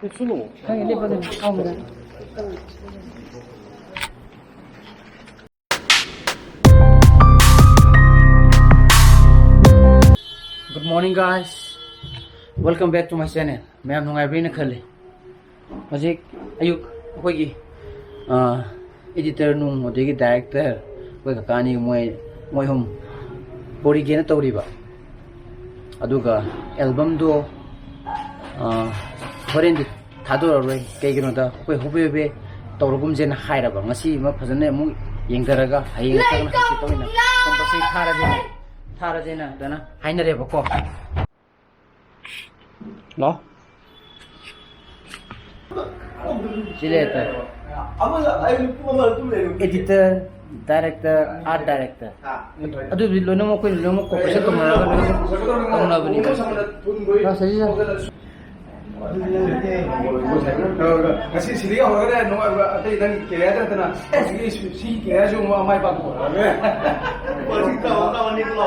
Good morning guys. Welcome back to my channel. Mayam nungaibri na khali. Hojik ayuk akhoi editor nung modegi director koi kakani moi hum pori gena tawriba. Aduga album do horendi thadoraroi kaigino da koi hobebe tawrugum jena hairaba ngasi ma phajane mu yengdaraga hayeng tagna hasi tawina compulsory thara jena dana hainare bako lo editor director art director adu lono mo cooperation tomna bani kasi sili ka hoga no atay dan kaya tana si kaya jo mo amay pa ko kasi ka wala ni ko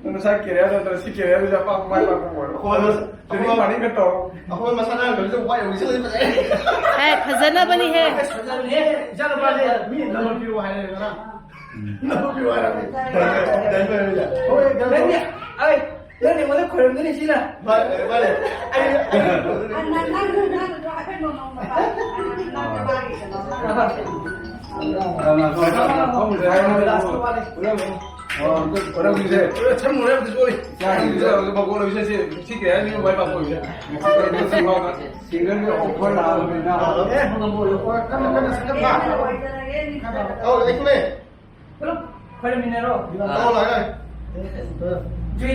no sa kaya tana si kaya jo pa amay pa ko ko mani ka to ako masana ko jo wai wi sili hai khazana bani hai jalo ba de mi number pi wa hai na number pi wa ra dan ba ja oy dan ai Jadi mana korang ni sila? Balik. Orang bisa. Cuma orang bisa boleh. Jadi kita bawa bisa si kaya ni boleh bawa bisa. Single ni offer lah. Mana boleh offer? Kan sekarang. Oh, ikut. Belum. Korang minero. Oh, lah. जी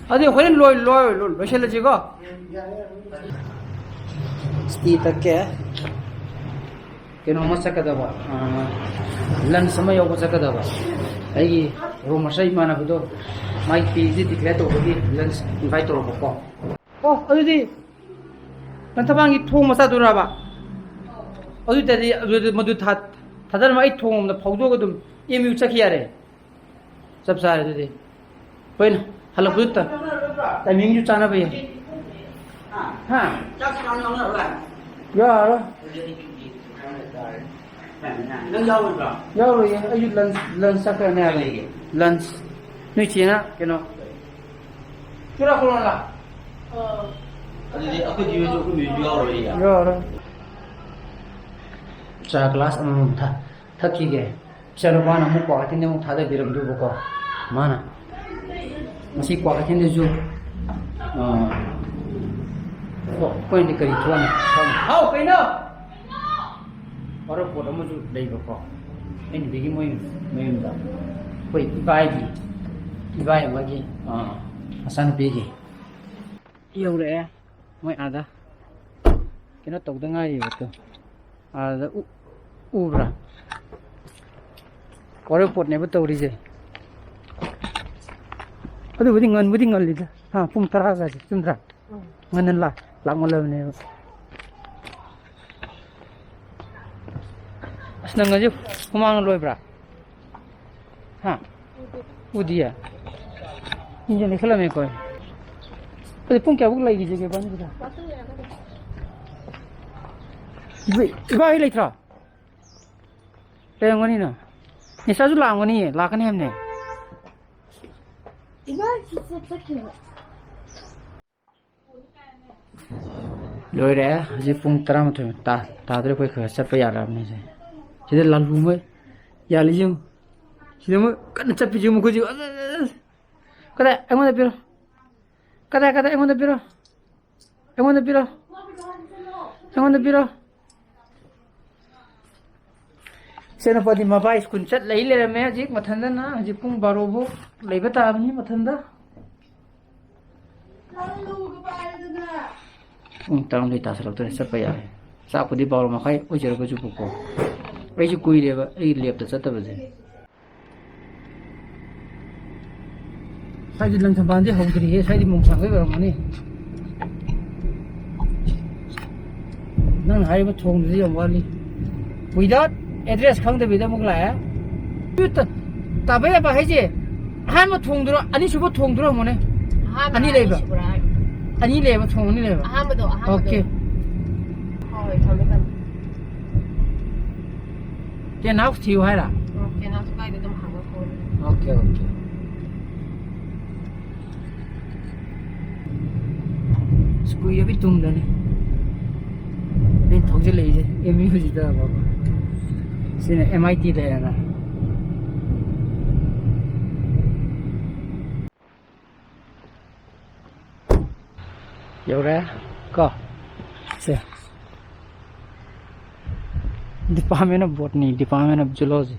अरे होरेन लोइसेलजिको स्टी तक्के केनो मसकदबा लन समय योगो सकदबा अगी room सही मानबदो माइ PG declare तोबदी लन invite तोरबको अदुदी नथबांगी थोंग मसा दुराबा अदुदि मदु थादर मा थोंग म फौदोग दुम एमयू चखियारे सब सारे दुदी होइन हलो बुत टाइमिंग जु चाना भई हां चाक चाना नला यार नंग याउ ये अयु लंच सकने आ गई लंच नुई छिना केनो पुरा Cola Jadi aku juga aku jual lagi ya. Yo. Cha class am thaki ge. Chalo bana mu ko atin mu thada biram du ko. Mana. Masi ko atin ju. Ko ni kari tuan. Hau kaino. Oro ko mu ju dei ko. Ini bigi moi da. Koi ibai magi. Asan bigi. Yêu đấy mấy ada cái nó tàu đang ngay vậy ada ra có được một này bắt tàu đi gì ở đây vừa đi ngân đi ha phun tara ra chúng ta ngân là một lần này senang aja kumang loy bra ha udia ini jadi kalau mekoi Tapi pun kaya bukan lagi jaga banyak kita. Iba ini lagi terah. Yang mana ni na? Ni saju lang ni, lakan hem ni. Iba sih sakit. Loi dah, jadi pun terang tu, tak ada kau kerja apa ya ram ni je. Jadi lalu mai, ya lijum. Jadi mai kan capi jum kau je. Kata, emang dah piro. Kata emang dah piro. Saya nampak di mabai kuncat lagi le ramai aja, matanda na, aja pun baru bu, lagi betul ni matanda. Terang di tas raktu ni siapa ya? Saya aku di bawah makai, ujar aku cukup ko. Aja kui dia, lihat tu satu baje. Saya di dalam sampan je, hong kiri, saya di mungsang ke orang ni. ꯅꯪꯅ ꯍꯥꯏꯔꯤꯕ ꯊꯣꯡꯗꯨꯗꯤ ꯌꯥꯝ ꯋꯥꯠꯂꯤ without address ꯈꯪꯗꯕꯤꯗ ꯑꯃꯨꯛ ꯂꯥꯛꯑꯦ ꯇꯥꯕ ꯌꯥꯕ ꯍꯥꯏꯁꯦ ꯑꯍꯥꯟꯕ ꯊꯣꯡꯗꯨꯔꯣ ꯑꯅꯤꯁꯨꯕ ꯊꯣꯡꯗꯨꯔꯣ ꯑꯃꯨꯛꯅꯦ ꯑꯅꯤ ꯂꯩꯕ ꯑꯅꯤ ꯂꯩꯕ ꯊꯣꯡ ꯑꯅꯤ ꯂꯩꯕ ꯑꯍꯥꯟꯕꯗꯣ ꯑꯣꯀꯦ ꯍꯣꯏ ꯊꯝꯃꯦ ꯊꯝꯃꯦ ꯇꯦꯟ ꯍꯥꯎꯁ ꯊꯤꯌꯨ ꯍꯥꯏꯔ ꯀꯦꯅꯥꯁꯨ ꯀꯥꯏꯗ ꯑꯗꯨꯝ ꯍꯥꯡꯉ ꯈꯣꯠꯂꯦ ꯑꯣꯀꯦ ꯑꯣꯀꯦ ꯀꯨꯏꯔꯕꯤ ꯇꯨꯡꯗꯅꯤ ꯑꯩꯅ ꯊꯧꯖꯤꯜꯂꯛꯏꯁꯦ ꯑꯦꯝ ꯌꯨꯁꯤꯗ ꯕꯥꯕ ꯁꯤꯅ ꯑꯦꯝ ꯑꯥꯏ ꯇꯤ ꯂꯩꯔꯅ ꯌꯧꯔꯦ ꯀꯣ ꯁꯦ Department of Botany, Department of Zoology.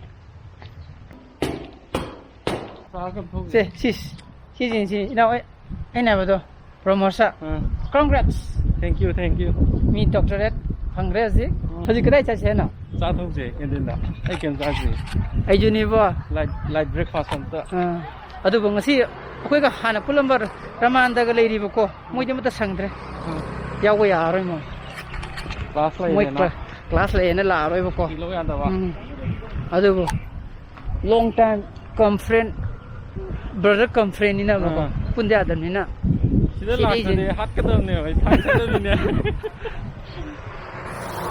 See, now I never do. Promotion. Congrats. Thank you. Me doctorate. Congrats. How's it going? China. Saturday, Canada. I can Saturday. I do need more. Like breakfast on the. Adu bang si akoy ka hana pulambar Ramanda ga lady ko. Mo di mata sangdre. Yaw ya aroy mo. Class like Mo class lay na la aroy ko. Kilo yan daw. Adu bo. Long time conference brother conference ni na mo ko. Punja adan ni na. Sila lang ni hat ka daw ni. Hat ka daw ni.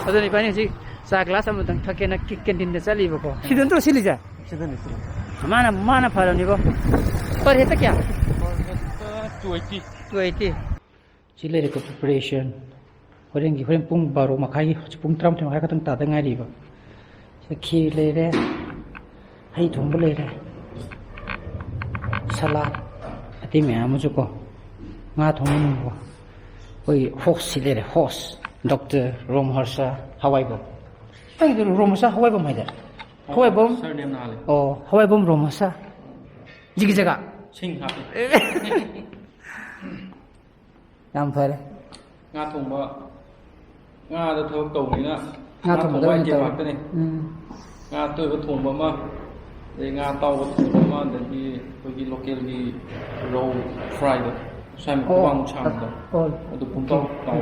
Adu ni pani si sa class am tang thake na canteen da chali ko. Sidon to sili ja. Sila ni. Mana phalo ni ko. Per heta kya? 280. Chile ko preparation. Horen gi horen pung baro makai pung tram te makai katang ta da ngai ri ba. Se khi le re. Hai thong ba le re. Salad. Ati me amu chu ko. Nga thong ni ko. Oi host sile re host. Dr. Romharsa Hawai Bom. Ai du Romharsa Hawai Bom hai da. Hawai Bom. Surname na le. Oh, Hawai Bom Romharsa. Jigi jaga. Ching ha. Yam phare. Nga thong ba. Nga da thong tong ni na. Nga thong da ni ta ni. Nga tôi có thùng bấm mà để Nga tàu có thùng bấm mà để đi với cái local cái roll fry được xem một băng chạm được Oh. itu pun tàu tàu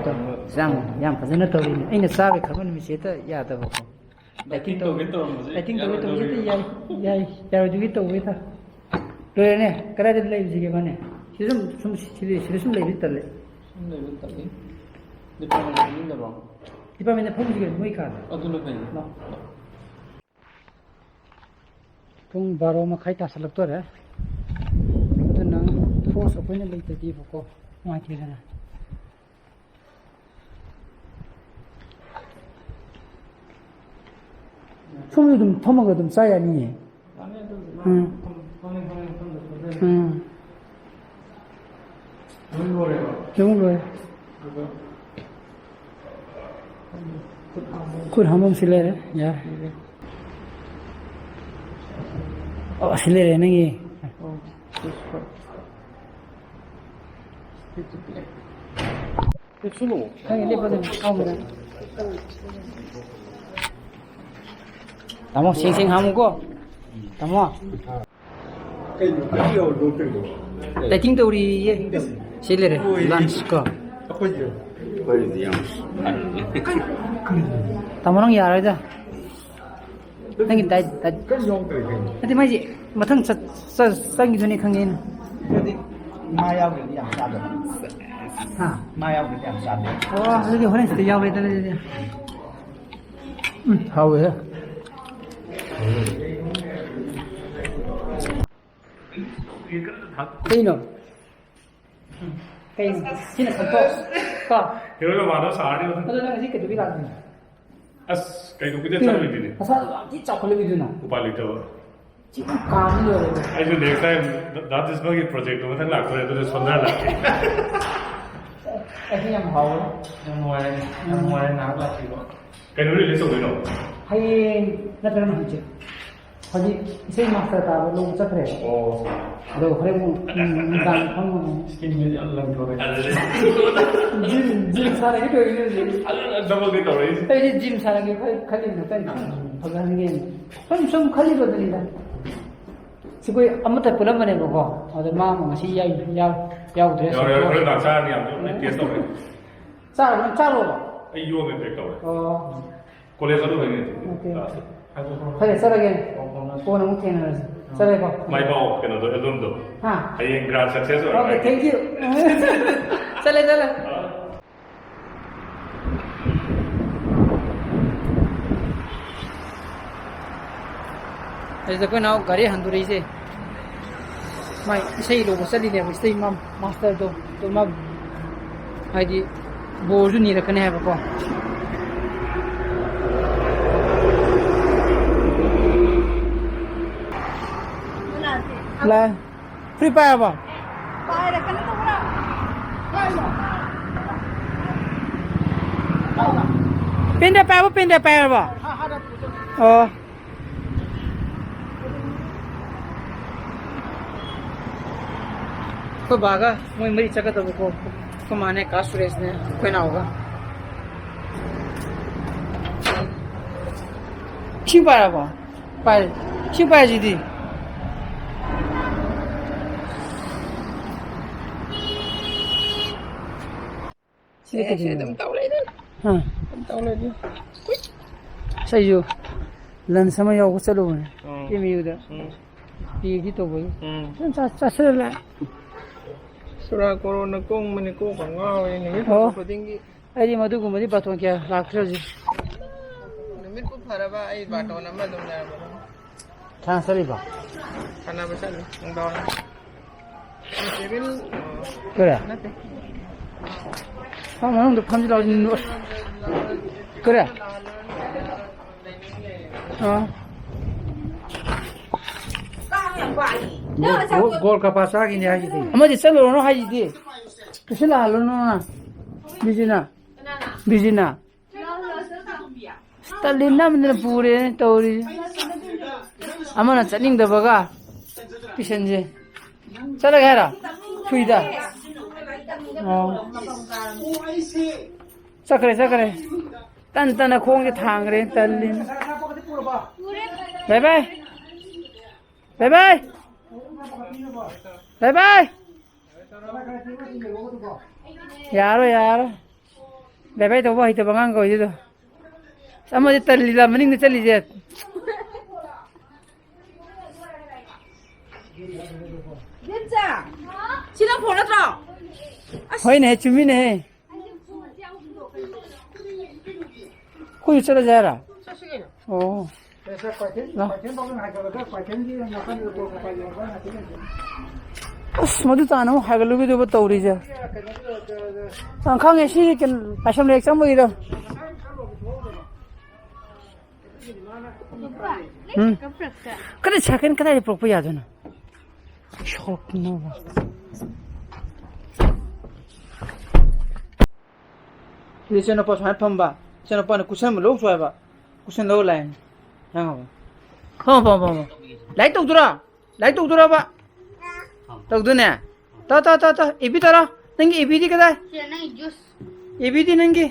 Sang yam phazana to ni. Aina sabe khaban mi seta ya da ko. I think to Ya du to wi ta. Rồi nè, cái này lấy gì cái này? Chỉ dùng lấy biết tale. này vẫn tại đi qua mình nhìn được không? Đi qua mình phong gì cái mới cả. Tôi nói phải Nó. Tung baro mà khai ta salak to re. Tu nang force open lấy ta đi ko. Mai thi na. 솜이 좀 토마가 좀 싸야 니. 너무 거래. 굿 한번 실례래. 야. 실례래 너기. 수로 아니 내버려. 아무나. Tamo sing hamu ko. Tamo. Dating to ri ye. Silere lunch ko. Tamo nang yara da. Nang dai dai. Ati mai ji mathang sang gi juni khangin. Ma yao ge yang sa de. Ha. Ma yao ge yang sa de. Oh, lagi horan sti yao be da le. How we. Cây nó cây xin là sản phẩm có hiểu là vào nó xả đi nó là cái gì cái tụi làm gì cái đúng cái chất lượng gì sao chỉ chọc cái gì nào của bà lít đâu chỉ cam rồi I should next time that is my project mà thằng lạc rồi tôi sẽ lại cái em hậu yang mulai nak lagi kok. cái nó lấy số đấy đâu hay nó phải làm gì 거기 이세 마스터다 너무 착해. 너 그래 뭐 난 한번 Skin yang lang kore. 짐 사랑이 또 있는지. double cái tàu đấy 이제 짐 사랑이 칼리는 팬. 거기는 게 좀 칼리거든요. 지금 아무것도 불러만 해보고 어디 마음 맛이 야우 드레스. rồi làm sao đi làm cái test đâu đấy 짜로 ꯑꯩ ꯌꯣꯟꯕ bag ꯇꯧꯋꯦ ꯑꯣ college ꯑꯗꯨ ꯑꯣꯏꯅꯤ okay class ꯐꯔꯦ ꯆꯠꯂꯒꯦ ꯀꯣꯟꯅ ꯑꯃꯨꯛ ꯊꯦꯡꯅꯔꯁꯤ ꯆꯠꯂꯦꯀꯣ ꯃꯥꯏ ꯄꯥꯎ ꯀꯩꯅꯣꯗꯣ ꯑꯦꯜꯕꯝꯗꯣ ꯍꯥ ꯍꯌꯦꯡ ꯒ꯭ꯔꯥꯟ ꯁꯛꯁꯦꯁ ओके ꯑꯣꯏꯔꯒ थैंक यू चले चले ऐसे कोई ना गाड़ी हंदुरी से मैं इसे लोग चली ने इसे मम मास्टर तो मम हाइदी बोर्ड नहीं रखने हैं बापा ला फ्री पाया बा Pindah apa? Oh. Kau baga, mau meri cakap tu kau, kau mana kas race ni, kau nak hoga? Siapa apa? Pai, siapa jadi? Saya dah tahu lagi. हाँ सही जो लन समय याव को चलो है ये मियुदा ये ही तो भाई चाचा ला सुरा कोरोना कोंग मने को कंगा वे निमित हो पदिंगी अरे मधु को मधु बातों क्या लाखर जी निमित को फरबा आई बाटो नंबर तुम ना थाना सरी बा खाना बचल अंदर सेवन क्या हाँ मैं तो फंस लाओ जिन्नो क्या हाँ गोल का पास आ गई नहीं आई थी हमारे चलो ना आई थी किसे ला लो ना बिजना तलिना मैंने पूरे तोरी हमारा चनिंग दबगा किशन जी चला गया रा छुईदा सकरे तन तन खोंग के थांग रहे तलिन bye bye bye bye bye bye यारो बाय बाय तो वही तो बंगांग को ये तो समझ तलिला मनिंग चली जे 지난 보내줘. होई नहीं चुमी नहीं कोई चला जा रहा ओ उस मधु ताना हो हागलु भी तो बताऊरी जा सांखा में सी के पैसा में एग्जाम हुई तो कने छकन कदा प्रोप याद ना शॉक ना ये चनो पास हाथ फंबा चनो पाने कुशन में लोग सोएबा कुशन लोग लाइन हाँ हाँ लाइट तो उधरा बा तो उधर ता इबी तारा नंगे इबी दी कदा इबी दी नंगे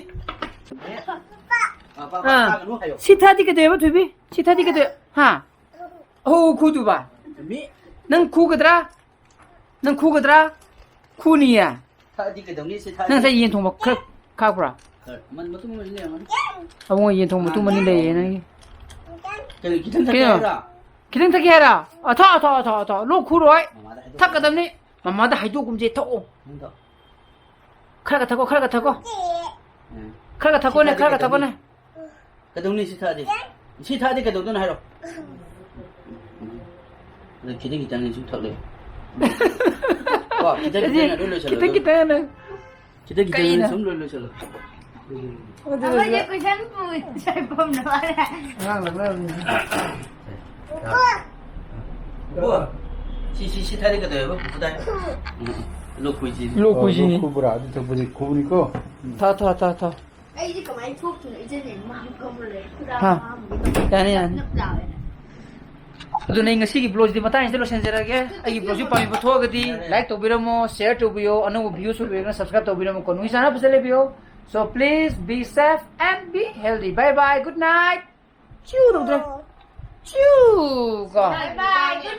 हाँ सीधा दी कदे बा तुबी सीधा दी कदे हाँ ओ खुदू बा नंग खुगदरा खुनिया नंग से यें थोंबा खाबरा अब वो ये तो मुतु मनी ले ये नहीं कितने तक है रा था लो खुरोय थक कदम ने मम्मा दा हाइदो गुम जे थो खरगा थको ने कदौनी सिथादे कदौदन हारो खिदे खितांग सु थकले वा कितने ने खिदे खितांग सुम लो चलो Apa je kucing pun saya pun nak ada. 뭐 시타리가 돼요? 부다. 로쿠지. 쿠브라 아주 저번에 고우니까 타 Ini kemarin tu ini je mah kamu le. हाँ यानी अदुने ngasi gi blog di mata insta lo senjera ge agi blog pa mi botho gadi like to biramo share to bio anu views to bio subscribe to biramo ko nui sana pasale bio so please be safe and be healthy bye bye good night chew dong chew go Bye bye. Good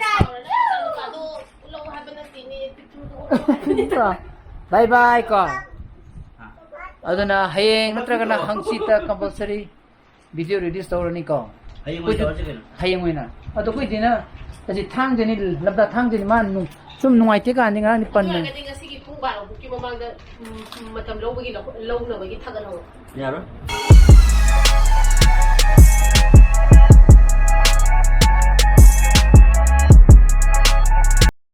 night. bye bye go aduna hayeng natragana hangsita compulsory video release tawrani ko Hayeng mo sa kano. hayeng moina ado koi dina kasi thang jeni labda thang jeni man nu sum nungai te ka ni nga ni pan na Kasi nga sige kung ba, buki mo mga matamlaw bagi law na bagi tagal ho. Yaro?